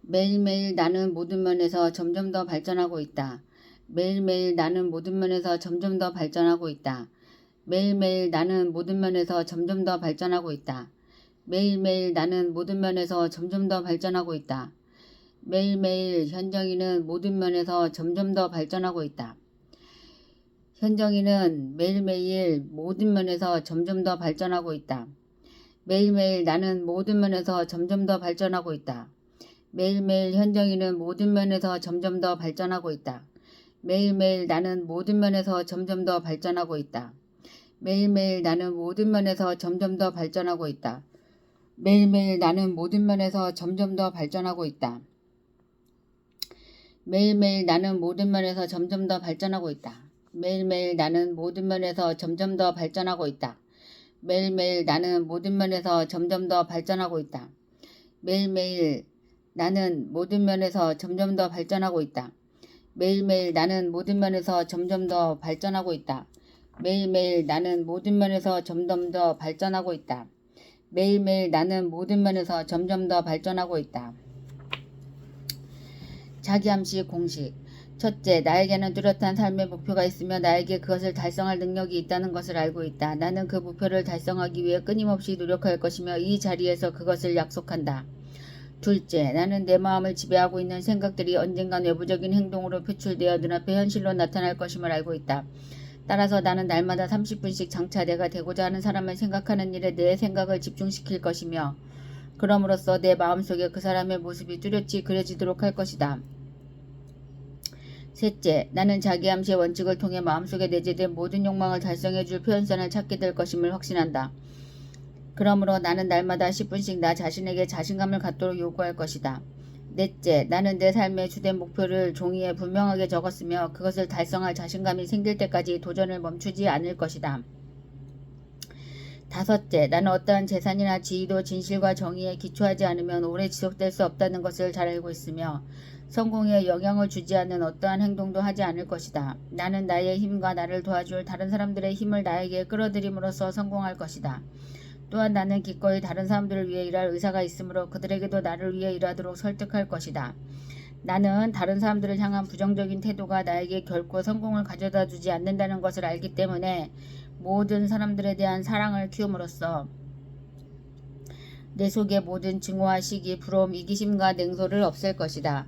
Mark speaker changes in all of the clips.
Speaker 1: 매일매일 나는 모든 면에서 점점 더 발전하고 있다. 매일매일 나는 모든 면에서 점점 더 발전하고 있다. 매일매일 나는 모든 면에서 점점 더 발전하고 있다. 매일매일 나는 모든 면에서 점점 더 발전하고 있다. 매일매일 현정이는 모든 면에서 점점 더 발전하고 있다. 현정이는 매일매일 모든 면에서 점점 더 발전하고 있다. 매일매일 나는 모든 면에서 점점 더 발전하고 있다. 매일매일 현정이는 모든 면에서 점점 더 발전하고 있다. 매일매일 나는 모든 면에서 점점 더 발전하고 있다. 매일매일 나는 모든 면에서 점점 더 발전하고 있다. 매일매일 나는 모든 면에서 점점 더 발전하고 있다. 매일매일 나는 모든 면에서 점점 더 발전하고 있다. 매일매일 나는 모든 면에서 점점 더 발전하고 있다. 매일매일 나는 모든 면에서 점점 더 발전하고 있다. 매일매일 나는 모든 면에서 점점 더 발전하고 있다. 매일매일 나는 모든 면에서 점점 더 발전하고 있다. 매일매일 나는 모든 면에서 점점 더 발전하고 있다. 매일매일 나는 모든 면에서 점점 더 발전하고 있다. 자기암시 공식. 첫째, 나에게는 뚜렷한 삶의 목표가 있으며 나에게 그것을 달성할 능력이 있다는 것을 알고 있다. 나는 그 목표를 달성하기 위해 끊임없이 노력할 것이며 이 자리에서 그것을 약속한다. 둘째, 나는 내 마음을 지배하고 있는 생각들이 언젠간 외부적인 행동으로 표출되어 눈앞에 현실로 나타날 것임을 알고 있다. 따라서 나는 날마다 30분씩 장차 내가 되고자 하는 사람을 생각하는 일에 내 생각을 집중시킬 것이며 그럼으로써 내 마음속에 그 사람의 모습이 뚜렷이 그려지도록 할 것이다. 셋째, 나는 자기암시의 원칙을 통해 마음속에 내재된 모든 욕망을 달성해줄 표현선을 찾게 될 것임을 확신한다. 그러므로 나는 날마다 10분씩 나 자신에게 자신감을 갖도록 요구할 것이다. 넷째, 나는 내 삶의 주된 목표를 종이에 분명하게 적었으며 그것을 달성할 자신감이 생길 때까지 도전을 멈추지 않을 것이다. 다섯째, 나는 어떠한 재산이나 지위도 진실과 정의에 기초하지 않으면 오래 지속될 수 없다는 것을 잘 알고 있으며 성공에 영향을 주지 않는 어떠한 행동도 하지 않을 것이다. 나는 나의 힘과 나를 도와줄 다른 사람들의 힘을 나에게 끌어들임으로써 성공할 것이다. 또한 나는 기꺼이 다른 사람들을 위해 일할 의사가 있으므로 그들에게도 나를 위해 일하도록 설득할 것이다. 나는 다른 사람들을 향한 부정적인 태도가 나에게 결코 성공을 가져다 주지 않는다는 것을 알기 때문에 모든 사람들에 대한 사랑을 키움으로써 내 속의 모든 증오와 시기, 부러움, 이기심과 냉소를 없앨 것이다.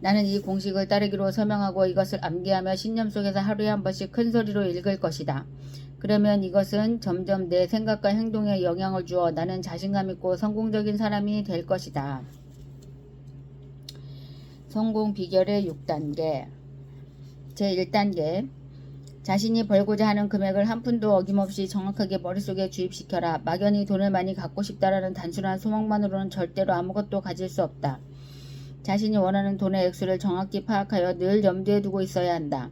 Speaker 1: 나는 이 공식을 따르기로 서명하고 이것을 암기하며 신념 속에서 하루에 한 번씩 큰 소리로 읽을 것이다. 그러면 이것은 점점 내 생각과 행동에 영향을 주어 나는 자신감 있고 성공적인 사람이 될 것이다. 성공 비결의 6단계. 제1단계. 자신이 벌고자 하는 금액을 한 푼도 어김없이 정확하게 머릿속에 주입시켜라. 막연히 돈을 많이 갖고 싶다라는 단순한 소망만으로는 절대로 아무것도 가질 수 없다. 자신이 원하는 돈의 액수를 정확히 파악하여 늘 염두에 두고 있어야 한다.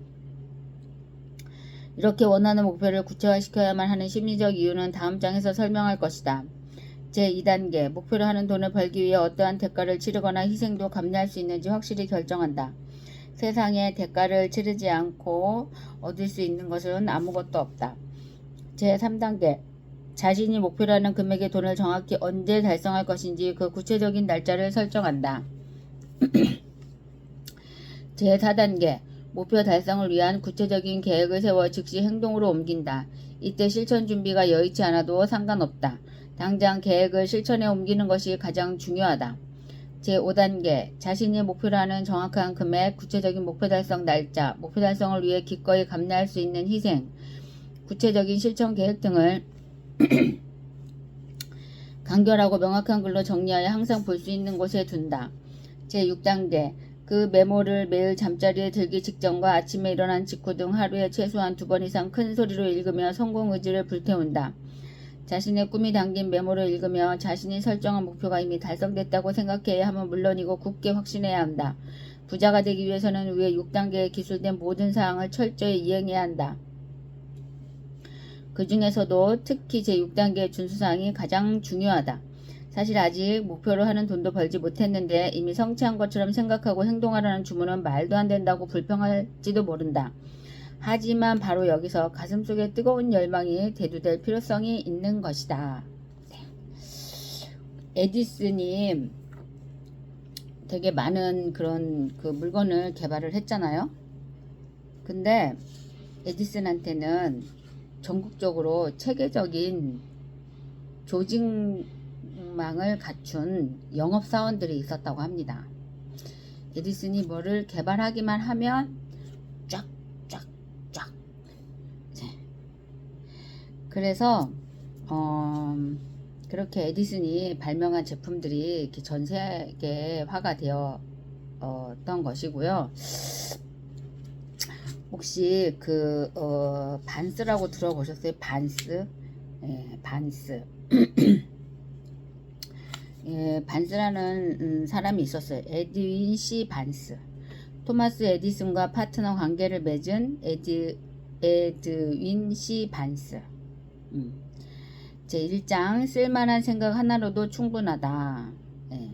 Speaker 1: 이렇게 원하는 목표를 구체화시켜야만 하는 심리적 이유는 다음 장에서 설명할 것이다. 제2단계, 목표로 하는 돈을 벌기 위해 어떠한 대가를 치르거나 희생도 감내할 수 있는지 확실히 결정한다. 세상에 대가를 치르지 않고 얻을 수 있는 것은 아무것도 없다. 제3단계, 자신이 목표라는 금액의 돈을 정확히 언제 달성할 것인지 그 구체적인 날짜를 설정한다. 제4단계, 목표 달성을 위한 구체적인 계획을 세워 즉시 행동으로 옮긴다. 이때 실천 준비가 여의치 않아도 상관없다. 당장 계획을 실천에 옮기는 것이 가장 중요하다. 제5단계, 자신이 목표로 하는 정확한 금액, 구체적인 목표 달성 날짜, 목표 달성을 위해 기꺼이 감내할 수 있는 희생, 구체적인 실천 계획 등을 간결하고 명확한 글로 정리하여 항상 볼 수 있는 곳에 둔다. 제6단계, 그 메모를 매일 잠자리에 들기 직전과 아침에 일어난 직후 등 하루에 최소한 2번 이상 큰 소리로 읽으며 성공 의지를 불태운다. 자신의 꿈이 담긴 메모를 읽으며 자신이 설정한 목표가 이미 달성됐다고 생각해야 하면 물론이고 굳게 확신해야 한다. 부자가 되기 위해서는 위에 6단계에 기술된 모든 사항을 철저히 이행해야 한다. 그 중에서도 특히 제6단계의 준수사항이 가장 중요하다. 사실 아직 목표로 하는 돈도 벌지 못했는데 이미 성취한 것처럼 생각하고 행동하라는 주문은 말도 안 된다고 불평할지도 모른다. 하지만 바로 여기서 가슴속에 뜨거운 열망이 대두될 필요성이 있는 것이다. 에디슨님 되게 많은 그런 그 물건을 개발을 했잖아요. 근데 에디슨한테는 전국적으로 체계적인 조직망을 갖춘 영업사원들이 있었다고 합니다. 에디슨이 뭐를 개발하기만 하면 쫙쫙쫙. 그래서 그렇게 에디슨이 발명한 제품들이 이렇게 전 세계화가 되었던 것이고요. 혹시 그 반스라고 들어보셨어요? 반스? 예, 반스. 예, 반스라는 사람이 있었어요. 에드윈 C. 반스. 토마스 에디슨과 파트너 관계를 맺은 에드윈 C. 반스. 제1장 쓸만한 생각 하나로도 충분하다. 예.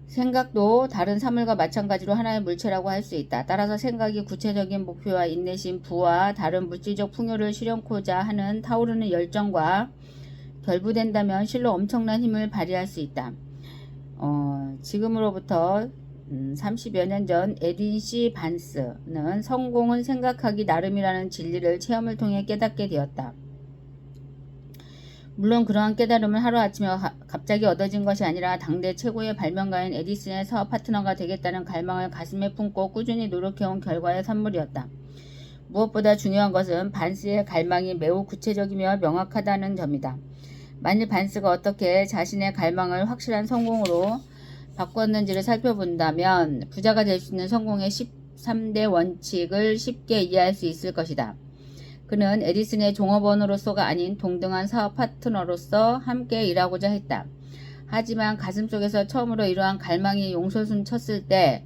Speaker 1: 생각도 다른 사물과 마찬가지로 하나의 물체라고 할 수 있다. 따라서 생각이 구체적인 목표와 인내심, 부와 다른 물질적 풍요를 실현코자 하는 타오르는 열정과 결부된다면 실로 엄청난 힘을 발휘할 수 있다. 지금으로부터 30여 년 전 에딘 C. 반스는 성공은 생각하기 나름이라는 진리를 체험을 통해 깨닫게 되었다. 물론 그러한 깨달음은 하루아침에 갑자기 얻어진 것이 아니라 당대 최고의 발명가인 에디슨의 사업 파트너가 되겠다는 갈망을 가슴에 품고 꾸준히 노력해온 결과의 산물이었다. 무엇보다 중요한 것은 반스의 갈망이 매우 구체적이며 명확하다는 점이다. 만일 반스가 어떻게 자신의 갈망을 확실한 성공으로 바꿨는지를 살펴본다면 부자가 될 수 있는 성공의 13대 원칙을 쉽게 이해할 수 있을 것이다. 그는 에디슨의 종업원으로서가 아닌 동등한 사업 파트너로서 함께 일하고자 했다. 하지만 가슴속에서 처음으로 이러한 갈망이 용솟음 쳤을 때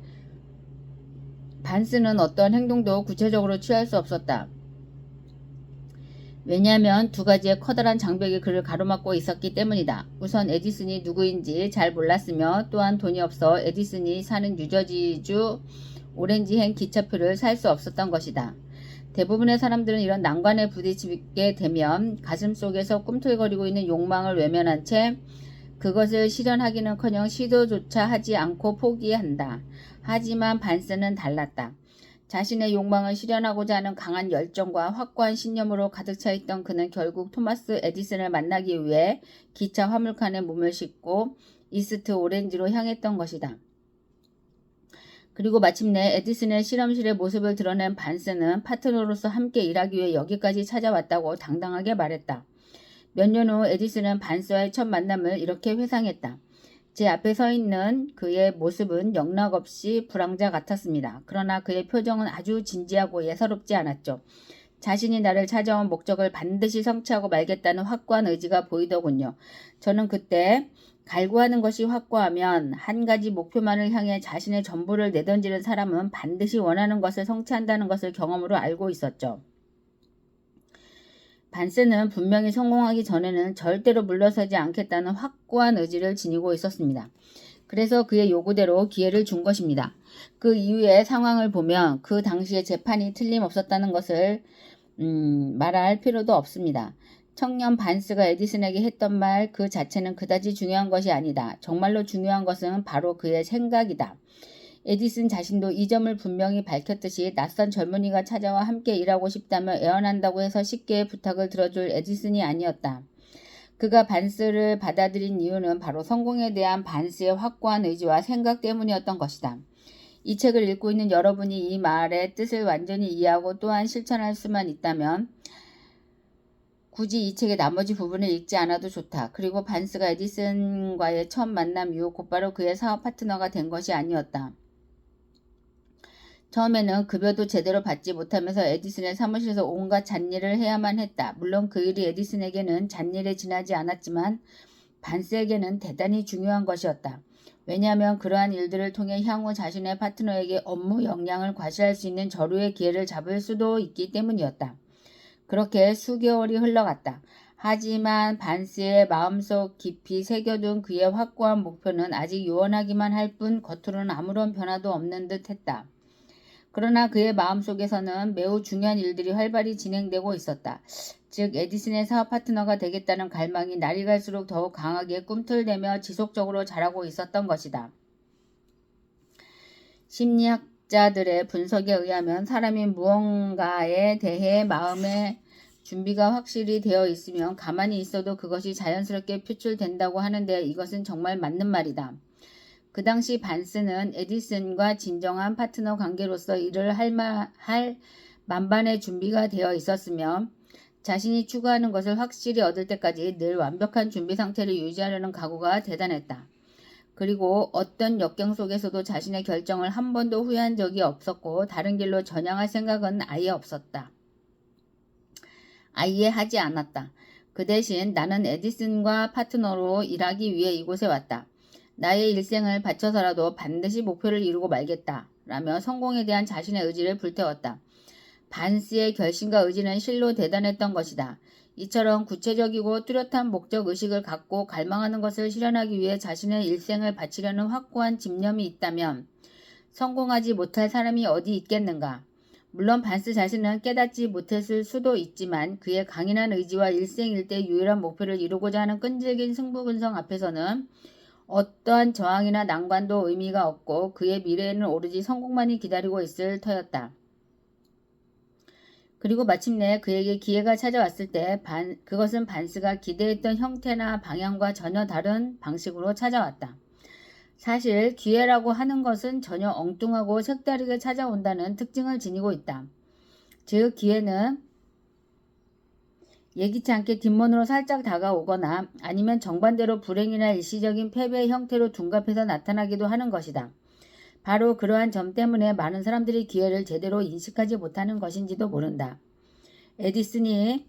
Speaker 1: 반스는 어떤 행동도 구체적으로 취할 수 없었다. 왜냐하면 두 가지의 커다란 장벽이 그를 가로막고 있었기 때문이다. 우선 에디슨이 누구인지 잘 몰랐으며 또한 돈이 없어 에디슨이 사는 뉴저지주 오렌지행 기차표를 살 수 없었던 것이다. 대부분의 사람들은 이런 난관에 부딪히게 되면 가슴속에서 꿈틀거리고 있는 욕망을 외면한 채 그것을 실현하기는커녕 시도조차 하지 않고 포기한다. 하지만 반스는 달랐다. 자신의 욕망을 실현하고자 하는 강한 열정과 확고한 신념으로 가득 차 있던 그는 결국 토마스 에디슨을 만나기 위해 기차 화물칸에 몸을 싣고 이스트 오렌지로 향했던 것이다. 그리고 마침내 에디슨의 실험실의 모습을 드러낸 반스는 파트너로서 함께 일하기 위해 여기까지 찾아왔다고 당당하게 말했다. 몇 년 후 에디슨은 반스와의 첫 만남을 이렇게 회상했다. 제 앞에 서 있는 그의 모습은 영락없이 불황자 같았습니다. 그러나 그의 표정은 아주 진지하고 예사롭지 않았죠. 자신이 나를 찾아온 목적을 반드시 성취하고 말겠다는 확고한 의지가 보이더군요. 저는 그때 갈구하는 것이 확고하면 한 가지 목표만을 향해 자신의 전부를 내던지는 사람은 반드시 원하는 것을 성취한다는 것을 경험으로 알고 있었죠. 반스는 분명히 성공하기 전에는 절대로 물러서지 않겠다는 확고한 의지를 지니고 있었습니다. 그래서 그의 요구대로 기회를 준 것입니다. 그 이후의 상황을 보면 그 당시의 재판이 틀림없었다는 것을 말할 필요도 없습니다. 청년 반스가 에디슨에게 했던 말 그 자체는 그다지 중요한 것이 아니다. 정말로 중요한 것은 바로 그의 생각이다. 에디슨 자신도 이 점을 분명히 밝혔듯이 낯선 젊은이가 찾아와 함께 일하고 싶다며 애원한다고 해서 쉽게 부탁을 들어줄 에디슨이 아니었다. 그가 반스를 받아들인 이유는 바로 성공에 대한 반스의 확고한 의지와 생각 때문이었던 것이다. 이 책을 읽고 있는 여러분이 이 말의 뜻을 완전히 이해하고 또한 실천할 수만 있다면 굳이 이 책의 나머지 부분을 읽지 않아도 좋다. 그리고 반스가 에디슨과의 첫 만남 이후 곧바로 그의 사업 파트너가 된 것이 아니었다. 처음에는 급여도 제대로 받지 못하면서 에디슨의 사무실에서 온갖 잡일을 해야만 했다. 물론 그 일이 에디슨에게는 잡일에 지나지 않았지만 반스에게는 대단히 중요한 것이었다. 왜냐하면 그러한 일들을 통해 향후 자신의 파트너에게 업무 역량을 과시할 수 있는 저류의 기회를 잡을 수도 있기 때문이었다. 그렇게 수개월이 흘러갔다. 하지만 반스의 마음속 깊이 새겨둔 그의 확고한 목표는 아직 요원하기만 할 뿐 겉으로는 아무런 변화도 없는 듯 했다. 그러나 그의 마음속에서는 매우 중요한 일들이 활발히 진행되고 있었다. 즉 에디슨의 사업 파트너가 되겠다는 갈망이 날이 갈수록 더욱 강하게 꿈틀대며 지속적으로 자라고 있었던 것이다. 심리학자들의 분석에 의하면 사람이 무언가에 대해 마음의 준비가 확실히 되어 있으면 가만히 있어도 그것이 자연스럽게 표출된다고 하는데 이것은 정말 맞는 말이다. 그 당시 반스는 에디슨과 진정한 파트너 관계로서 일을 할 만반의 준비가 되어 있었으며 자신이 추구하는 것을 확실히 얻을 때까지 늘 완벽한 준비 상태를 유지하려는 각오가 대단했다. 그리고 어떤 역경 속에서도 자신의 결정을 한 번도 후회한 적이 없었고 다른 길로 전향할 생각은 아예 없었다. 아예 하지 않았다. 그 대신 나는 에디슨과 파트너로 일하기 위해 이곳에 왔다. 나의 일생을 바쳐서라도 반드시 목표를 이루고 말겠다. 라며 성공에 대한 자신의 의지를 불태웠다. 반스의 결심과 의지는 실로 대단했던 것이다. 이처럼 구체적이고 뚜렷한 목적의식을 갖고 갈망하는 것을 실현하기 위해 자신의 일생을 바치려는 확고한 집념이 있다면 성공하지 못할 사람이 어디 있겠는가. 물론 반스 자신은 깨닫지 못했을 수도 있지만 그의 강인한 의지와 일생일대 유일한 목표를 이루고자 하는 끈질긴 승부근성 앞에서는 어떠한 저항이나 난관도 의미가 없고 그의 미래에는 오로지 성공만이 기다리고 있을 터였다. 그리고 마침내 그에게 기회가 찾아왔을 때 그것은 반스가 기대했던 형태나 방향과 전혀 다른 방식으로 찾아왔다. 사실 기회라고 하는 것은 전혀 엉뚱하고 색다르게 찾아온다는 특징을 지니고 있다. 즉 기회는 예기치 않게 뒷문으로 살짝 다가오거나 아니면 정반대로 불행이나 일시적인 패배의 형태로 둔갑해서 나타나기도 하는 것이다. 바로 그러한 점 때문에 많은 사람들이 기회를 제대로 인식하지 못하는 것인지도 모른다. 에디슨이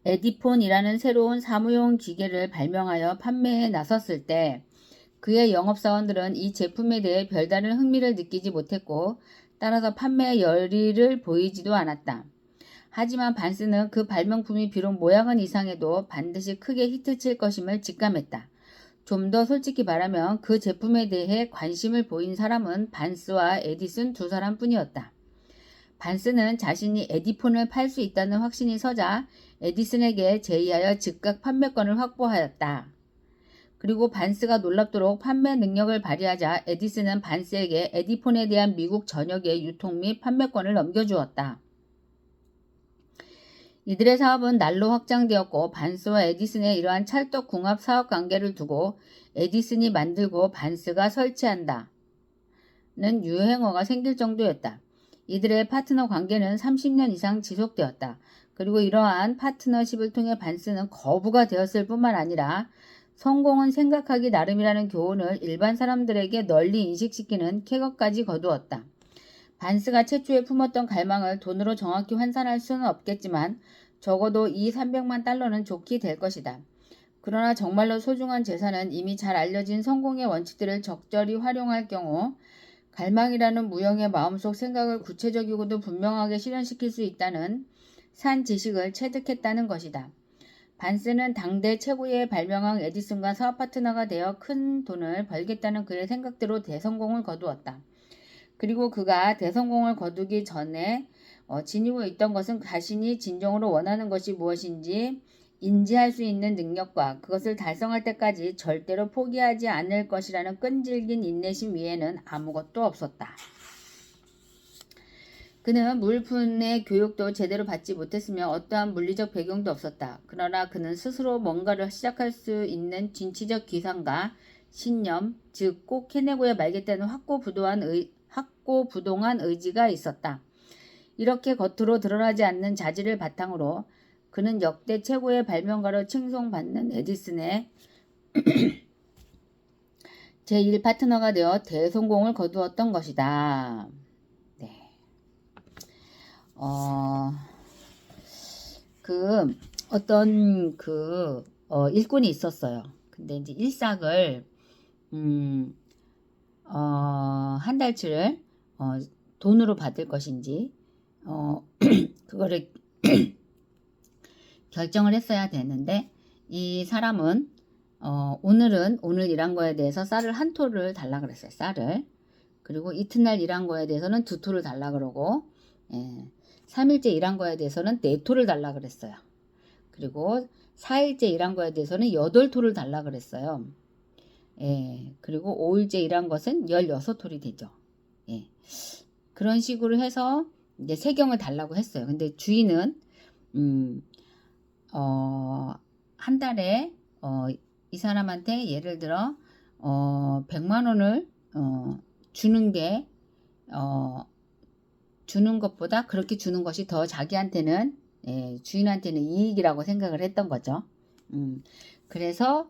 Speaker 1: 에디폰이라는 새로운 사무용 기계를 발명하여 판매에 나섰을 때 그의 영업사원들은 이 제품에 대해 별다른 흥미를 느끼지 못했고 따라서 판매에 열의를 보이지도 않았다. 하지만 반스는 그 발명품이 비록 모양은 이상해도 반드시 크게 히트칠 것임을 직감했다. 좀 더 솔직히 말하면 그 제품에 대해 관심을 보인 사람은 반스와 에디슨 두 사람뿐이었다. 반스는 자신이 에디폰을 팔 수 있다는 확신이 서자 에디슨에게 제의하여 즉각 판매권을 확보하였다. 그리고 반스가 놀랍도록 판매 능력을 발휘하자 에디슨은 반스에게 에디폰에 대한 미국 전역의 유통 및 판매권을 넘겨주었다. 이들의 사업은 날로 확장되었고 반스와 에디슨의 이러한 찰떡궁합 사업 관계를 두고 에디슨이 만들고 반스가 설치한다는 유행어가 생길 정도였다. 이들의 파트너 관계는 30년 이상 지속되었다. 그리고 이러한 파트너십을 통해 반스는 거부가 되었을 뿐만 아니라 성공은 생각하기 나름이라는 교훈을 일반 사람들에게 널리 인식시키는 쾌거까지 거두었다. 반스가 최초에 품었던 갈망을 돈으로 정확히 환산할 수는 없겠지만 적어도 이 300만 달러는 좋게 될 것이다. 그러나 정말로 소중한 재산은 이미 잘 알려진 성공의 원칙들을 적절히 활용할 경우 갈망이라는 무형의 마음속 생각을 구체적이고도 분명하게 실현시킬 수 있다는 산 지식을 체득했다는 것이다. 반스는 당대 최고의 발명왕 에디슨과 사업 파트너가 되어 큰 돈을 벌겠다는 그의 생각대로 대성공을 거두었다. 그리고 그가 대성공을 거두기 전에 지니고 있던 것은 자신이 진정으로 원하는 것이 무엇인지 인지할 수 있는 능력과 그것을 달성할 때까지 절대로 포기하지 않을 것이라는 끈질긴 인내심 위에는 아무것도 없었다. 그는 물품의 교육도 제대로 받지 못했으며 어떠한 물리적 배경도 없었다. 그러나 그는 스스로 뭔가를 시작할 수 있는 진취적 기상과 신념, 즉 꼭 해내고야 말겠다는 확고부동한 의지가 있었다. 이렇게 겉으로 드러나지 않는 자질을 바탕으로 그는 역대 최고의 발명가로 칭송받는 에디슨의 제1 파트너가 되어 대성공을 거두었던 것이다. 네. 어떤 일꾼이 있었어요. 근데 이제 일삭을 한 달치를 돈으로 받을 것인지 그거를 결정을 했어야 되는데 이 사람은 오늘 일한 거에 대해서 쌀을 한 톨을 달라 그랬어요. 쌀을. 그리고 이튿날 일한 거에 대해서는 2토를 달라 그러고, 3일째 일한 거에 대해서는 4토를 달라 그랬어요. 그리고 4일째 일한 거에 대해서는 8토를 달라 그랬어요. 그리고 5일째 일한 것은 16토리 되죠. 그런 식으로 해서 이제 세경을 달라고 했어요. 근데 주인은 한 달에 이 사람한테 예를 들어 100만 원을 주는 게 주는 것보다 그렇게 주는 것이 더 자기한테는 주인한테는 이익이라고 생각을 했던 거죠. 그래서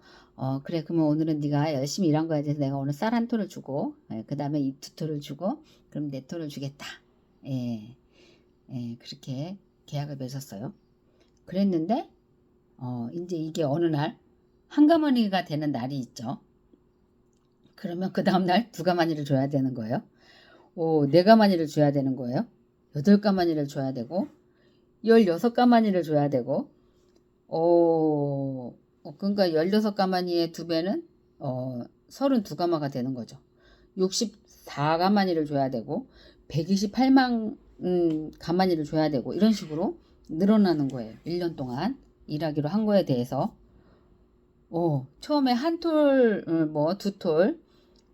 Speaker 1: 그래 그러면 오늘은 네가 열심히 일한 거에 대해서 내가 오늘 쌀 1토를 주고 그 다음에 2토를 주고 그럼 4토를 주겠다. 그렇게 계약을 맺었어요. 그랬는데 이제 이게 어느 날 한가마니가 되는 날이 있죠. 그러면 그 다음날 2가마니를 줘야 되는 거예요. 4가마니를 줘야 되는 거예요. 8가마니를 줘야 되고 16가마니를 줘야 되고 그러니까 16가마니의 2배는 32가마가 되는 거죠. 64가마니를 줘야 되고 128만 가마니를 줘야 되고 이런 식으로 늘어나는 거예요. 1년 동안 일하기로 한 거에 대해서 처음에 1톨 뭐 2톨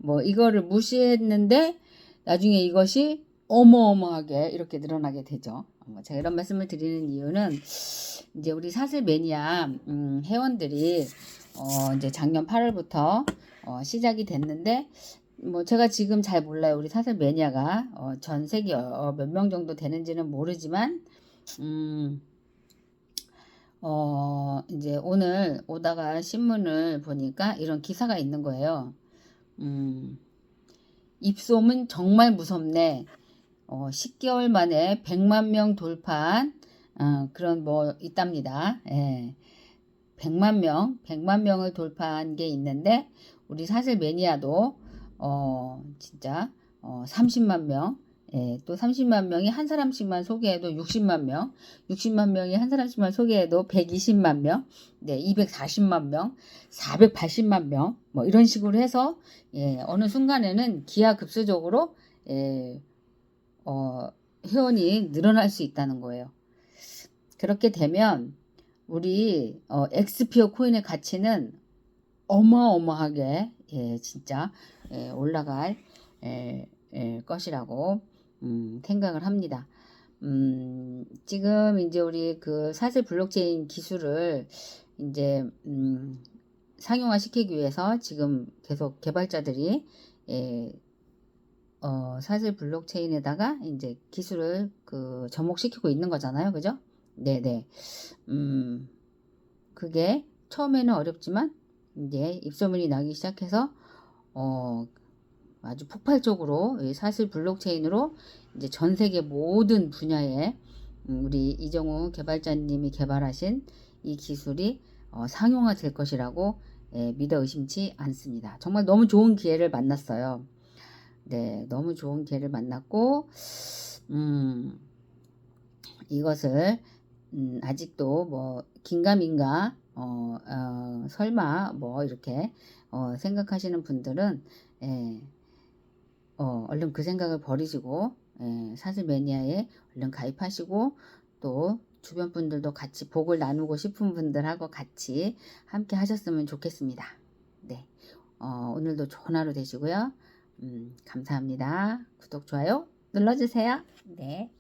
Speaker 1: 뭐 이거를 무시했는데 나중에 이것이 어마어마하게 이렇게 늘어나게 되죠. 제가 이런 말씀을 드리는 이유는 이제 우리 사슬 매니아 회원들이 이제 작년 8월부터 시작이 됐는데 뭐 제가 지금 잘 몰라요. 우리 사슬 매니아가 전 세계 몇 명 정도 되는지는 모르지만 이제 오늘 오다가 신문을 보니까 이런 기사가 있는 거예요. 입소문 정말 무섭네. 10개월 만에 100만 명 돌파한 그런 뭐 있답니다. 100만 명을 돌파한 게 있는데 우리 사슬 매니아도 진짜 30만 명, 또 30만 명이 한 사람씩만 소개해도 60만 명, 60만 명이 한 사람씩만 소개해도 120만 명, 240만 명, 480만 명, 뭐 이런 식으로 해서 어느 순간에는 기하급수적으로 회원이 늘어날 수 있다는 거예요. 그렇게 되면 우리 엑스피어 코인의 가치는 어마어마하게 진짜 올라갈 것이라고 생각을 합니다. 지금 이제 우리 그 사슬 블록체인 기술을 이제 상용화 시키기 위해서 지금 계속 개발자들이 사슬 블록체인에다가 이제 기술을 그 접목시키고 있는 거잖아요. 그죠? 네네. 그게 처음에는 어렵지만 이제 입소문이 나기 시작해서 아주 폭발적으로 사슬 블록체인으로 이제 전 세계 모든 분야에 우리 이정우 개발자님이 개발하신 이 기술이 상용화 될 것이라고 믿어 의심치 않습니다. 정말 너무 좋은 기회를 만났어요. 네, 너무 좋은 기회를 만났고 이것을 아직도 뭐 긴가민가 설마 뭐 이렇게 생각하시는 분들은 얼른 그 생각을 버리시고 사슬 매니아에 얼른 가입하시고 또 주변 분들도 같이 복을 나누고 싶은 분들하고 같이 함께 하셨으면 좋겠습니다. 네, 오늘도 좋은 하루 되시고요. 감사합니다. 구독, 좋아요 눌러주세요. 네.